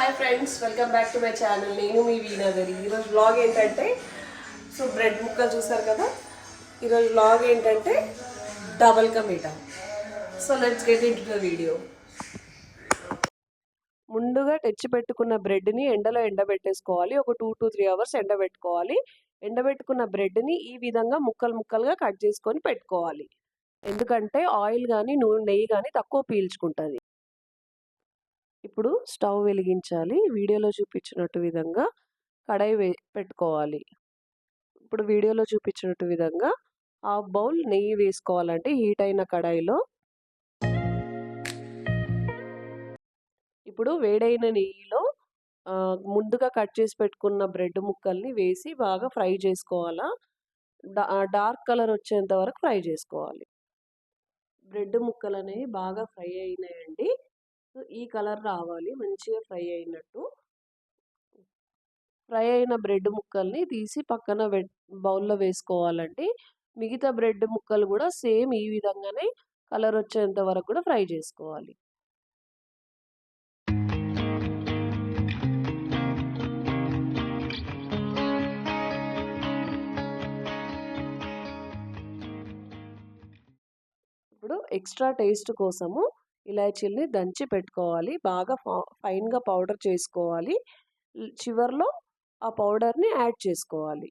Hi friends, welcome back to my channel. నేను మీ వీణాగరి. ఈరోజు vlog ఏంటంటే బ్రెడ్ ముక్కలు చూసారు కదా. ఈరోజు వ్లాగ్ ఏంటంటే double ka meetha. Let's get into the video. ముందుగా తెచ్చి పెట్టుకున్న బ్రెడ్ని ఎండలో ఎండబెట్టేసుకోవాలి. ఒక 2 to 3 అవర్స్ ఎండబెట్టుకోవాలి. ఎండబెట్టుకున్న బ్రెడ్ని ఈ విధంగా ముక్కలుగా కట్ చేసుకొని పెట్టుకోవాలి. ఎందుకంటే ఆయిల్ కానీ నెయ్యి కానీ తక్కువ పీల్చుకుంటుంది. ఇప్పుడు స్టవ్ వెలిగించాలి. వీడియోలో చూపించినట్టు విధంగా కడాయి పెట్టుకోవాలి. ఇప్పుడు వీడియోలో చూపించినట్టు విధంగా హాఫ్ బౌల్ నెయ్యి వేసుకోవాలంటే హీట్ అయిన కడాయిలో. ఇప్పుడు వేడైన నెయ్యిలో ముందుగా కట్ చేసి పెట్టుకున్న బ్రెడ్ ముక్కల్ని వేసి బాగా ఫ్రై చేసుకోవాలా. డార్క్ కలర్ వచ్చేంత వరకు ఫ్రై చేసుకోవాలి. బ్రెడ్ ముక్కలు అనేవి బాగా ఫ్రై అయినాయండి. ఈ కలర్ రావాలి, మంచిగా ఫ్రై అయినట్టు. ఫ్రై అయిన బ్రెడ్ ముక్కల్ని తీసి పక్కన బౌల్లో వేసుకోవాలండి. మిగతా బ్రెడ్ ముక్కలు కూడా సేమ్ ఈ విధంగానే కలర్ వచ్చేంత వరకు కూడా ఫ్రై చేసుకోవాలి. ఇప్పుడు ఎక్స్ట్రా టేస్ట్ కోసము ఇలాచీల్ని దంచి పెట్టుకోవాలి. బాగా ఫైన్గా పౌడర్ చేసుకోవాలి. చివర్లో ఆ పౌడర్ని యాడ్ చేసుకోవాలి.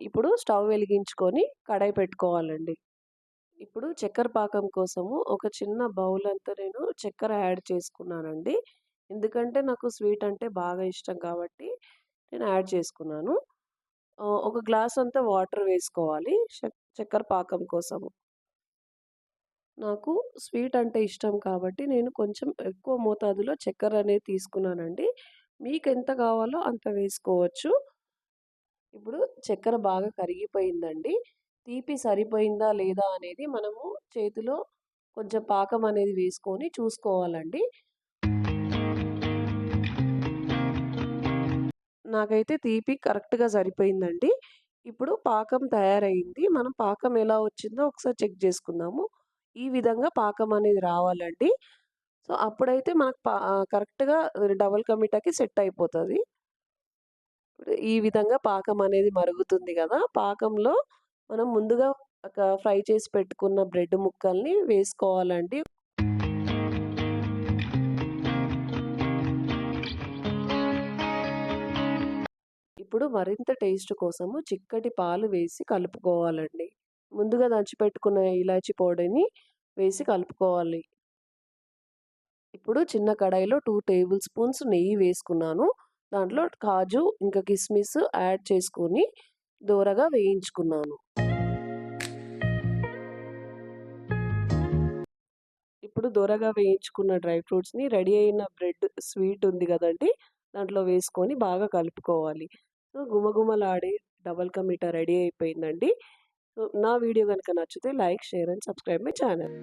ఇప్పుడు స్టవ్ వెలిగించుకొని కడాయి పెట్టుకోవాలండి. ఇప్పుడు చక్కెర పాకం కోసము ఒక చిన్న బౌల్ అంతా నేను చక్కెర యాడ్ చేసుకున్నానండి. ఎందుకంటే నాకు స్వీట్ అంటే బాగా ఇష్టం కాబట్టి నేను యాడ్ చేసుకున్నాను. ఒక గ్లాస్ అంతా వాటర్ వేసుకోవాలి చక్కెర పాకం కోసము. నాకు స్వీట్ అంటే ఇష్టం కాబట్టి నేను కొంచెం ఎక్కువ మోతాదులో చక్కెర అనేది తీసుకున్నానండి. మీకు ఎంత కావాలో అంత వేసుకోవచ్చు. ఇప్పుడు చక్కెర బాగా కరిగిపోయిందండి. తీపి సరిపోయిందా లేదా అనేది మనము చేతిలో కొంచెం పాకం అనేది వేసుకొని చూసుకోవాలండి. నాకైతే తీపి కరెక్ట్‌గా సరిపోయిందండి. ఇప్పుడు పాకం తయారైంది. మనం పాకం ఎలా వచ్చిందో ఒకసారి చెక్ చేసుకుందాము. ఈ విధంగా పాకం అనేది రావాలండి. అప్పుడైతే మనకు కరెక్ట్‌గా డబుల్ కా మీఠాకి సెట్ అయిపోతది. ఇప్పుడు ఈ విధంగా పాకం అనేది మరుగుతుంది కదా. పాకంలో మనం ముందుగా ఫ్రై చేసి పెట్టుకున్న బ్రెడ్ ముక్కల్ని వేసుకోవాలండి. ఇప్పుడు మరింత టేస్ట్ కోసము చిక్కటి పాలు వేసి కలుపుకోవాలండి. ముందుగా దంచిపెట్టుకున్న ఇలాచీ పౌడర్‌ని వేసి కలుపుకోవాలి. ఇప్పుడు చిన్న కడాయిలో 2 టేబుల్ స్పూన్స్ నెయ్యి వేసుకున్నాను. దాంట్లో కాజు ఇంకా కిస్మిస్ యాడ్ చేసుకొని దోరగా వేయించుకున్నాను. ఇప్పుడు దోరగా వేయించుకున్న డ్రై ఫ్రూట్స్‌ని రెడీ అయిన బ్రెడ్ స్వీట్ ఉంది కదండీ, దాంట్లో వేసుకొని బాగా కలుపుకోవాలి. గుమగుమలాడే డబల్ కా మీఠా రెడీ అయిపోయిందండి. నా వీడియో కనుక నచ్చితే like, share and subscribe my channel.